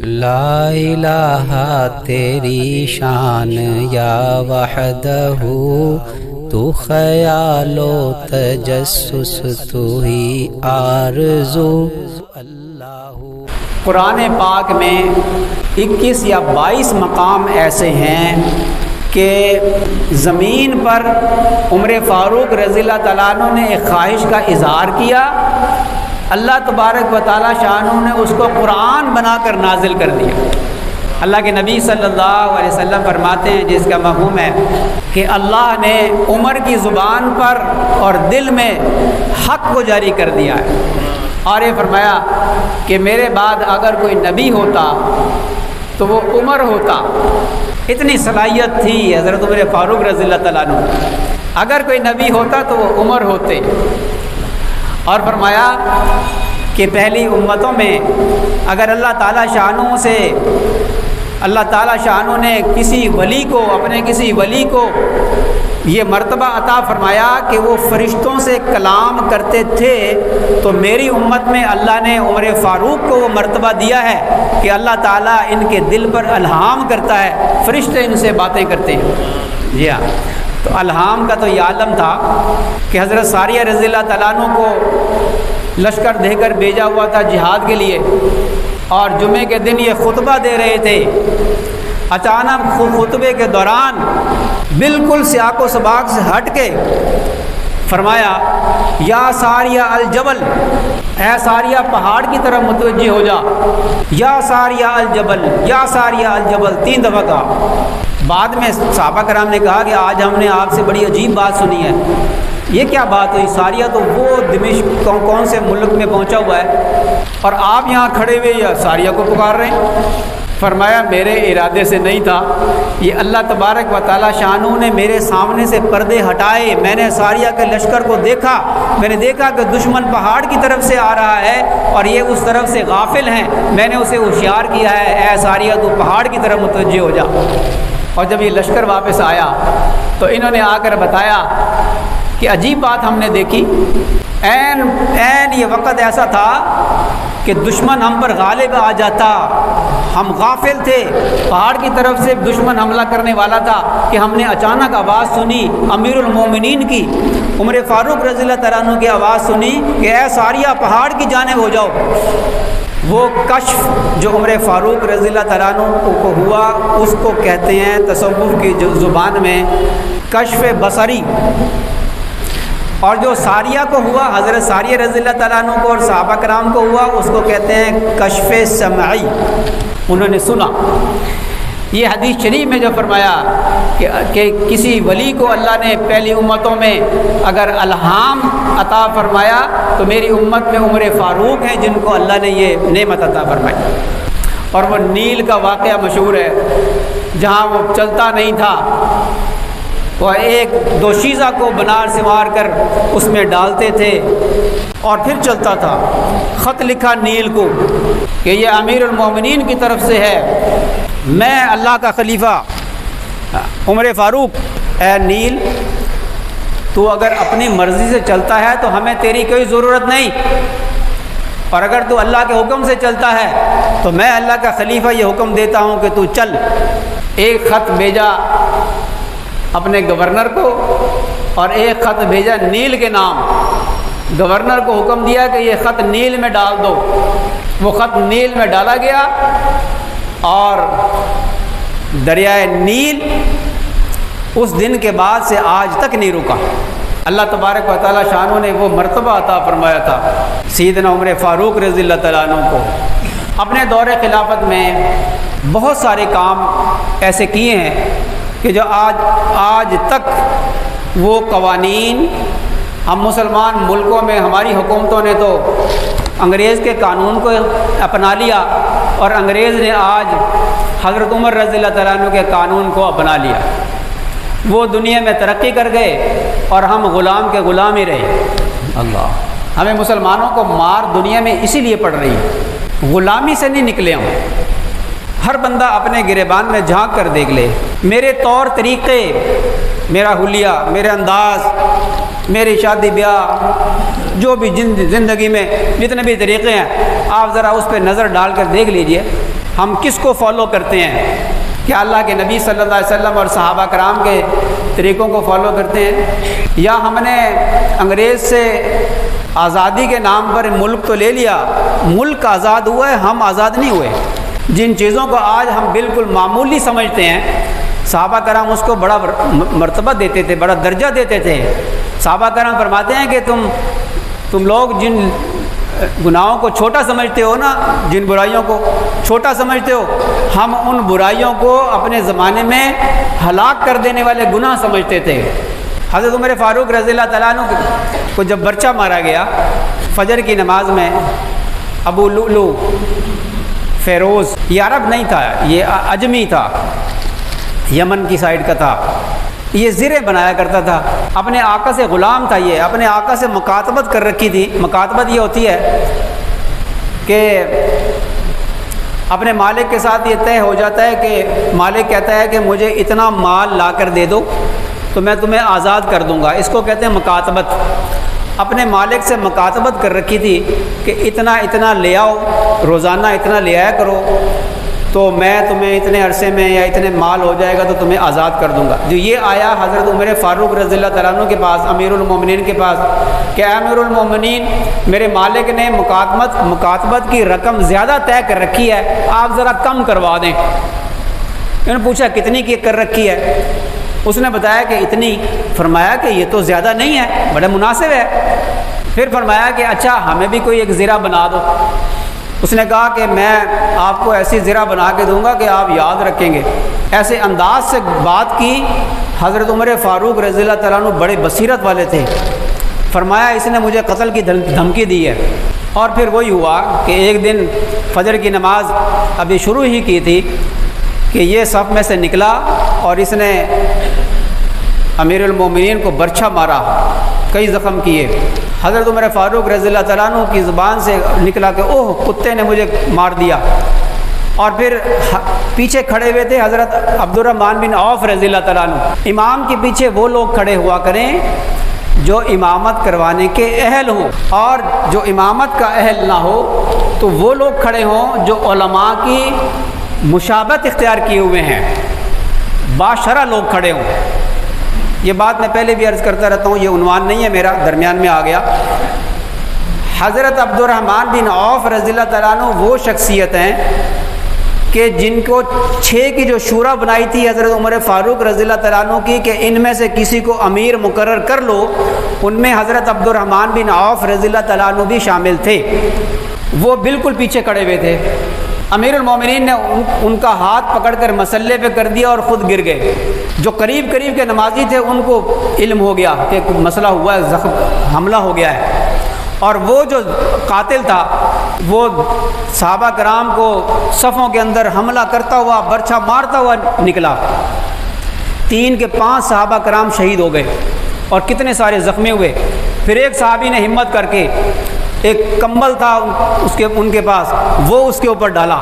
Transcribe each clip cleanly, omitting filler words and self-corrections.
لا الہ تیری شان یا وحدہ، تو خیال و تجسس تو ہی آرزو۔ قرآن پاک میں 21 یا 22 مقام ایسے ہیں کہ زمین پر عمر فاروق رضی اللہ تعالیٰ عنہ نے ایک خواہش کا اظہار کیا، اللہ تبارک و تعالیٰ شانہ نے اس کو قرآن بنا کر نازل کر دیا۔ اللہ کے نبی صلی اللہ علیہ وسلم فرماتے ہیں، جس کا مفہوم ہے کہ اللہ نے عمر کی زبان پر اور دل میں حق کو جاری کر دیا ہے، اور یہ فرمایا کہ میرے بعد اگر کوئی نبی ہوتا تو وہ عمر ہوتا۔ اتنی صلاحیت تھی حضرت عمر فاروق رضی اللہ تعالیٰ عنہ، اگر کوئی نبی ہوتا تو وہ عمر ہوتے۔ اور فرمایا کہ پہلی امتوں میں اگر اللہ تعالیٰ شانوں سے اللہ تعالیٰ شانوں نے کسی ولی کو اپنے کسی ولی کو یہ مرتبہ عطا فرمایا کہ وہ فرشتوں سے کلام کرتے تھے، تو میری امت میں اللہ نے عمر فاروق کو وہ مرتبہ دیا ہے کہ اللہ تعالیٰ ان کے دل پر الہام کرتا ہے، فرشتے ان سے باتیں کرتے ہیں۔ جی ہاں، تو الہام کا تو یہ عالم تھا کہ حضرت ساریہ رضی اللہ تعالیٰ عنہ کو لشکر دے کر بھیجا ہوا تھا جہاد کے لیے، اور جمعے کے دن یہ خطبہ دے رہے تھے۔ اچانک خطبے کے دوران بالکل سیاق و سباق سے ہٹ کے فرمایا، یا ساریہ الجبل، اے ساریہ پہاڑ کی طرف متوجہ ہو جا، یا ساریہ الجبل، یا ساریہ الجبل، 3 دفعہ کہا۔ بعد میں صحابہ کرام نے کہا کہ آج ہم نے آپ سے بڑی عجیب بات سنی ہے، یہ کیا بات ہوئی؟ ساریہ تو وہ دمشق کون سے ملک میں پہنچا ہوا ہے، اور آپ یہاں کھڑے ہوئے یا ساریہ کو پکار رہے ہیں؟ فرمایا میرے ارادے سے نہیں تھا، یہ اللہ تبارک و تعالیٰ شانہ نے میرے سامنے سے پردے ہٹائے، میں نے ساریہ کے لشکر کو دیکھا، میں نے دیکھا کہ دشمن پہاڑ کی طرف سے آ رہا ہے اور یہ اس طرف سے غافل ہیں، میں نے اسے ہوشیار کیا ہے، اے ساریہ تو پہاڑ کی طرف متوجہ ہو جا۔ اور جب یہ لشکر واپس آیا تو انہوں نے آ کر بتایا کہ عجیب بات ہم نے دیکھی، این یہ وقت ایسا تھا کہ دشمن ہم پر غالب آ جاتا، ہم غافل تھے، پہاڑ کی طرف سے دشمن حملہ کرنے والا تھا کہ ہم نے اچانک آواز سنی امیر المومنین کی، عمر فاروق رضی اللہ تعالیٰ عنہ کی آواز سنی کہ اے ساریہ پہاڑ کی جانب ہو جاؤ۔ وہ کشف جو عمر فاروق رضی اللہ تعالیٰ عنہ کو ہوا، اس کو کہتے ہیں تصوف کی زبان میں کشف بصری، اور جو ساریہ کو ہوا، حضرت ساریہ رضی اللہ تعالیٰ عنہ کو اور صحابہ کرام کو ہوا، اس کو کہتے ہیں کشف سمعی، انہوں نے سنا۔ یہ حدیث شریف میں جو فرمایا کہ کسی ولی کو اللہ نے پہلی امتوں میں اگر الہام عطا فرمایا تو میری امت میں عمر فاروق ہیں جن کو اللہ نے یہ نعمت عطا فرمائی۔ اور وہ نیل کا واقعہ مشہور ہے، جہاں وہ چلتا نہیں تھا، وہ ایک دوشیزہ کو بنار سے مار کر اس میں ڈالتے تھے اور پھر چلتا تھا، خط لکھا نیل کو کہ یہ امیر المومنین کی طرف سے ہے، میں اللہ کا خلیفہ عمر فاروق، اے نیل تو اگر اپنی مرضی سے چلتا ہے تو ہمیں تیری کوئی ضرورت نہیں، اور اگر تو اللہ کے حکم سے چلتا ہے تو میں اللہ کا خلیفہ یہ حکم دیتا ہوں کہ تو چل۔ ایک خط بھیجا اپنے گورنر کو اور ایک خط بھیجا نیل کے نام، گورنر کو حکم دیا کہ یہ خط نیل میں ڈال دو، وہ خط نیل میں ڈالا گیا اور دریائے نیل اس دن کے بعد سے آج تک نہیں رکا۔ اللہ تبارک و تعالیٰ شانہ نے وہ مرتبہ عطا فرمایا تھا سیدنا عمر فاروق رضی اللہ تعالیٰ عنہ کو۔ اپنے دور خلافت میں بہت سارے کام ایسے کیے ہیں کہ جو آج تک وہ قوانین ہم مسلمان ملکوں میں، ہماری حکومتوں نے تو انگریز کے قانون کو اپنا لیا اور انگریز نے آج حضرت عمر رضی اللہ تعالیٰ عنہ کے قانون کو اپنا لیا، وہ دنیا میں ترقی کر گئے اور ہم غلام کے غلام ہی رہے۔ اللہ، ہمیں مسلمانوں کو مار دنیا میں اسی لیے پڑ رہی ہے، غلامی سے نہیں نکلے ہم۔ ہر بندہ اپنے گریبان میں جھانک کر دیکھ لے، میرے طور طریقے، میرا حلیہ، میرے انداز، میری شادی بیاہ، جو بھی زندگی میں جتنے بھی طریقے ہیں، آپ ذرا اس پہ نظر ڈال کر دیکھ لیجئے، ہم کس کو فالو کرتے ہیں؟ کیا اللہ کے نبی صلی اللہ علیہ وسلم اور صحابہ کرام کے طریقوں کو فالو کرتے ہیں، یا ہم نے انگریز سے آزادی کے نام پر ملک تو لے لیا، ملک آزاد ہوا ہے، ہم آزاد نہیں ہوئے۔ جن چیزوں کو آج ہم بالکل معمولی سمجھتے ہیں، صحابہ کرام اس کو بڑا مرتبہ دیتے تھے، بڑا درجہ دیتے تھے۔ صحابہ کرام فرماتے ہیں کہ تم لوگ جن گناہوں کو چھوٹا سمجھتے ہو نا، جن برائیوں کو چھوٹا سمجھتے ہو، ہم ان برائیوں کو اپنے زمانے میں ہلاک کر دینے والے گناہ سمجھتے تھے۔ حضرت عمر فاروق رضی اللہ تعالیٰ عنہ کو جب برچہ مارا گیا فجر کی نماز میں، ابو لؤلؤ فیروز، یہ عرب نہیں تھا، یہ عجمی تھا، یمن کی سائڈ کا تھا، یہ زریں بنایا کرتا تھا، اپنے آقا سے غلام تھا، یہ اپنے آقا سے مکاتبت کر رکھی تھی۔ مکاتبت یہ ہوتی ہے کہ اپنے مالک کے ساتھ یہ طے ہو جاتا ہے کہ مالک کہتا ہے کہ مجھے اتنا مال لا کر دے دو تو میں تمہیں آزاد کر دوں گا، اس کو کہتے ہیں مکاتبت۔ اپنے مالک سے مکاتبت کر رکھی تھی کہ اتنا لے آؤ، روزانہ اتنا لے آیا کرو، تو میں تمہیں اتنے عرصے میں یا اتنے مال ہو جائے گا تو تمہیں آزاد کر دوں گا۔ جو یہ آیا حضرت عمر فاروق رضی اللہ تعالیٰ عنہ کے پاس، امیر المومنین کے پاس، کہ اے امیر المومنین، میرے مالک نے مکاتبت کی رقم زیادہ طے کر رکھی ہے، آپ ذرا کم کروا دیں۔ انہوں نے پوچھا کتنی کی کر رکھی ہے؟ اس نے بتایا کہ اتنی۔ فرمایا کہ یہ تو زیادہ نہیں ہے، بڑا مناسب ہے۔ پھر فرمایا کہ اچھا ہمیں بھی کوئی ایک زرہ بنا دو۔ اس نے کہا کہ میں آپ کو ایسی زرہ بنا کے دوں گا کہ آپ یاد رکھیں گے۔ ایسے انداز سے بات کی۔ حضرت عمر فاروق رضی اللہ تعالیٰ عنہ بڑے بصیرت والے تھے۔ فرمایا اس نے مجھے قتل کی دھمکی دی ہے۔ اور پھر وہی ہوا کہ ایک دن فجر کی نماز ابھی شروع ہی کی تھی کہ یہ صف میں سے نکلا اور اس نے امیر المومنین کو برچھا مارا، کئی زخم کیے۔ حضرت عمر فاروق رضی اللہ تعالیٰ عنہ کی زبان سے نکلا کہ اوہ کتے نے مجھے مار دیا۔ اور پھر پیچھے کھڑے ہوئے تھے حضرت عبد الرحمن بن عوف رضی اللہ تعالیٰ عنہ۔ امام کے پیچھے وہ لوگ کھڑے ہوا کریں جو امامت کروانے کے اہل ہوں، اور جو امامت کا اہل نہ ہو تو وہ لوگ کھڑے ہوں جو علماء کی مشابہت اختیار کیے ہوئے ہیں، باشرہ لوگ کھڑے ہوں۔ یہ بات میں پہلے بھی عرض کرتا رہتا ہوں، یہ عنوان نہیں ہے میرا، درمیان میں آ گیا۔ حضرت عبد الرحمن بن عوف رضی اللہ تعالیٰ عنہ وہ شخصیت ہیں کہ جن کو 6 کی جو شورا بنائی تھی حضرت عمر فاروق رضی اللہ تعالیٰ عنہ کی کہ ان میں سے کسی کو امیر مقرر کر لو، ان میں حضرت عبد الرحمن بن عوف رضی اللہ تعالیٰ عنہ بھی شامل تھے۔ وہ بالکل پیچھے کھڑے ہوئے تھے۔ امیر المومنین نے ان کا ہاتھ پکڑ کر مسلح پہ کر دیا اور خود گر گئے۔ جو قریب کے نمازی تھے ان کو علم ہو گیا کہ مسئلہ ہوا ہے، حملہ ہو گیا ہے، اور وہ جو قاتل تھا وہ صحابہ کرام کو صفوں کے اندر حملہ کرتا ہوا، برچھا مارتا ہوا نکلا۔ 3 کے 5 صحابہ کرام شہید ہو گئے اور کتنے سارے زخمی ہوئے۔ پھر ایک صحابی نے ہمت کر کے ایک کمبل تھا ان کے پاس، وہ اس کے اوپر ڈالا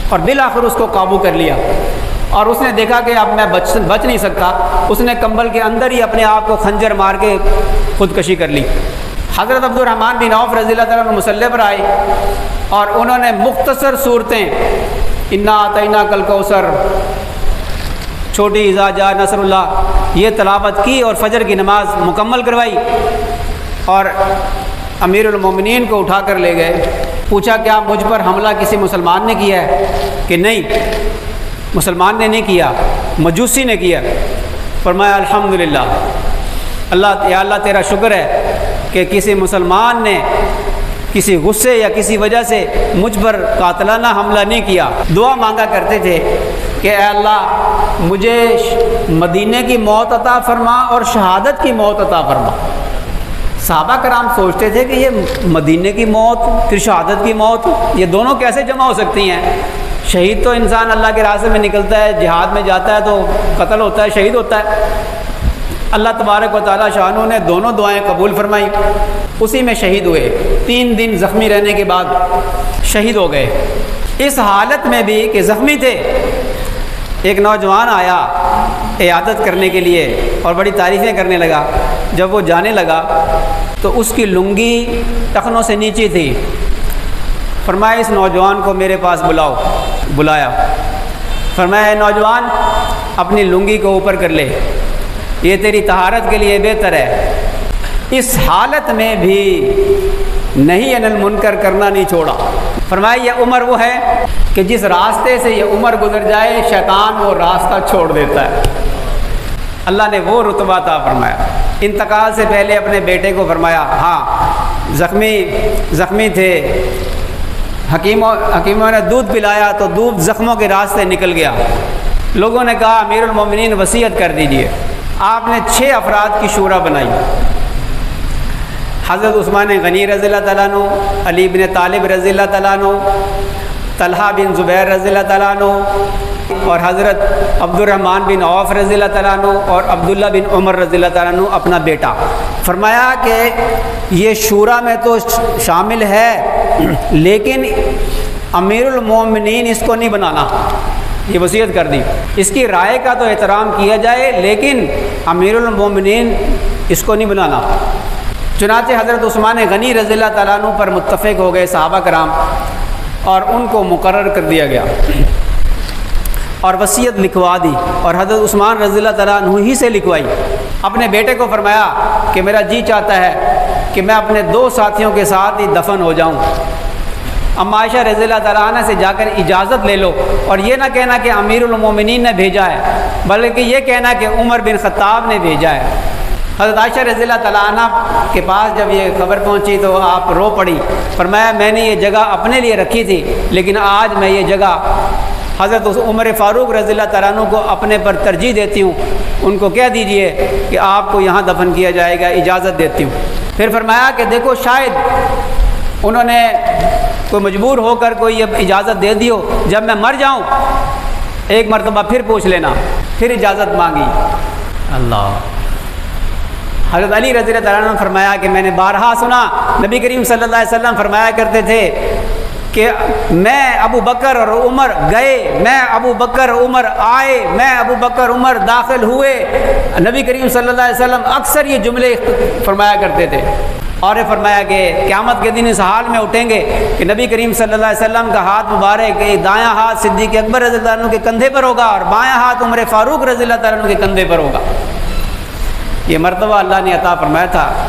اور بالآخر اس کو قابو کر لیا۔ اور اس نے دیکھا کہ اب میں بچ نہیں سکتا، اس نے کمبل کے اندر ہی اپنے آپ کو خنجر مار کے خودکشی کر لی۔ حضرت عبد الرحمن بن عوف رضی اللہ تعالیٰ عنہ مسلح پر آئے اور انہوں نے مختصر صورتیں انا اعطیناک الکوثر، چھوٹی اذا جاء نصر اللہ، یہ تلاوت کی اور فجر کی نماز مکمل کروائی۔ اور امیر المومنین کو اٹھا کر لے گئے۔ پوچھا کیا مجھ پر حملہ کسی مسلمان نے کیا ہے؟ کہ نہیں، مسلمان نے نہیں کیا، مجوسی نے کیا۔ فرمایا الحمدللہ، یا اللہ تیرا شکر ہے کہ کسی مسلمان نے کسی غصے یا کسی وجہ سے مجھ پر قاتلانہ حملہ نہیں کیا۔ دعا مانگا کرتے تھے کہ اے اللہ مجھے مدینے کی موت عطا فرما اور شہادت کی موت عطا فرما۔ صحابہ کرام سوچتے تھے کہ یہ مدینے کی موت پھر شہادت کی موت، یہ دونوں کیسے جمع ہو سکتی ہیں؟ شہید تو انسان اللہ کے راستے میں نکلتا ہے، جہاد میں جاتا ہے تو قتل ہوتا ہے، شہید ہوتا ہے۔ اللہ تبارک و تعالیٰ شانہ نے دونوں دعائیں قبول فرمائی، اسی میں شہید ہوئے۔ 3 دن زخمی رہنے کے بعد شہید ہو گئے۔ اس حالت میں بھی کہ زخمی تھے، ایک نوجوان آیا عیادت کرنے کے لیے اور بڑی تعریفیں کرنے لگا۔ جب وہ جانے لگا تو اس کی لنگی ٹخنوں سے نیچی تھی، فرمایا اس نوجوان کو میرے پاس بلاؤ. بلایا. فرمایا نوجوان اپنی لنگی کو اوپر کر لے، یہ تیری طہارت کے لیے بہتر ہے. اس حالت میں بھی نہیں انل منکر کرنا نہیں چھوڑا. فرمایا یہ عمر وہ ہے کہ جس راستے سے یہ عمر گزر جائے شیطان وہ راستہ چھوڑ دیتا ہے. اللہ نے وہ رتبہ عطا فرمایا. انتقال سے پہلے اپنے بیٹے کو فرمایا، ہاں زخمی تھے، حکیموں نے دودھ پلایا تو دودھ زخموں کے راستے نکل گیا. لوگوں نے کہا امیر المومنین وصیت کر دیجئے. آپ نے 6 افراد کی شورا بنائی. حضرت عثمان غنی رضی اللہ تعالیٰ عنہ، علی بن طالب رضی اللہ تعالیٰ عنہ، طلحہ بن زبیر رضی اللہ تعالیٰ عنہ، اور حضرت عبد الرحمن بن عوف رضی اللہ تعالیٰ عنہ، اور عبداللہ بن عمر رضی اللہ تعالیٰ عنہ اپنا بیٹا. فرمایا کہ یہ شورا میں تو شامل ہے لیکن امیر المومنین اس کو نہیں بنانا. یہ وصیت کر دی، اس کی رائے کا تو احترام کیا جائے لیکن امیر المومنین اس کو نہیں بنانا. چنانچہ حضرت عثمان غنی رضی اللہ تعالیٰ عنہ پر متفق ہو گئے صحابہ کرام اور ان کو مقرر کر دیا گیا اور وصیت لکھوا دی، اور حضرت عثمان رضی اللہ تعالیٰ عنہ ہی سے لکھوائی. اپنے بیٹے کو فرمایا کہ میرا جی چاہتا ہے کہ میں اپنے 2 ساتھیوں کے ساتھ ہی دفن ہو جاؤں. اما عائشہ رضی اللہ تعالیٰ عنہ سے جا کر اجازت لے لو، اور یہ نہ کہنا کہ امیر المومنین نے بھیجا ہے بلکہ یہ کہنا کہ عمر بن خطاب نے بھیجا ہے. حضرت عائشہ رضی اللہ تعالیٰ عنہ کے پاس جب یہ خبر پہنچی تو آپ رو پڑی. فرمایا میں نے یہ جگہ اپنے لیے رکھی تھی لیکن آج میں یہ جگہ حضرت عمر فاروق رضی اللہ تعالیٰ عنہ کو اپنے پر ترجیح دیتی ہوں. ان کو کہہ دیجئے کہ آپ کو یہاں دفن کیا جائے گا، اجازت دیتی ہوں. پھر فرمایا کہ دیکھو شاید انہوں نے کوئی مجبور ہو کر کوئی اجازت دے دی ہو، جب میں مر جاؤں ایک مرتبہ پھر پوچھ لینا. پھر اجازت مانگی. اللہ. حضرت علی رضی اللہ تعالیٰ عنہ نے فرمایا کہ میں نے بارہا سنا نبی کریم صلی اللہ علیہ وسلم فرمایا کرتے تھے کہ میں ابو بکر اور عمر گئے، میں ابو بکر عمر آئے، میں ابو بکر عمر داخل ہوئے. نبی کریم صلی اللہ علیہ وسلم اکثر یہ جملے فرمایا کرتے تھے. اور یہ فرمایا کہ قیامت کے دن اس حال میں اٹھیں گے کہ نبی کریم صلی اللہ علیہ وسلم کا ہاتھ مبارک دایاں ہاتھ صدیق اکبر رضی اللہ عنہ کے کندھے پر ہوگا اور بایاں ہاتھ عمر فاروق رضی اللہ تعالیٰ عنہ کے کندھے پر ہوگا. یہ مرتبہ اللہ نے عطا فرمایا تھا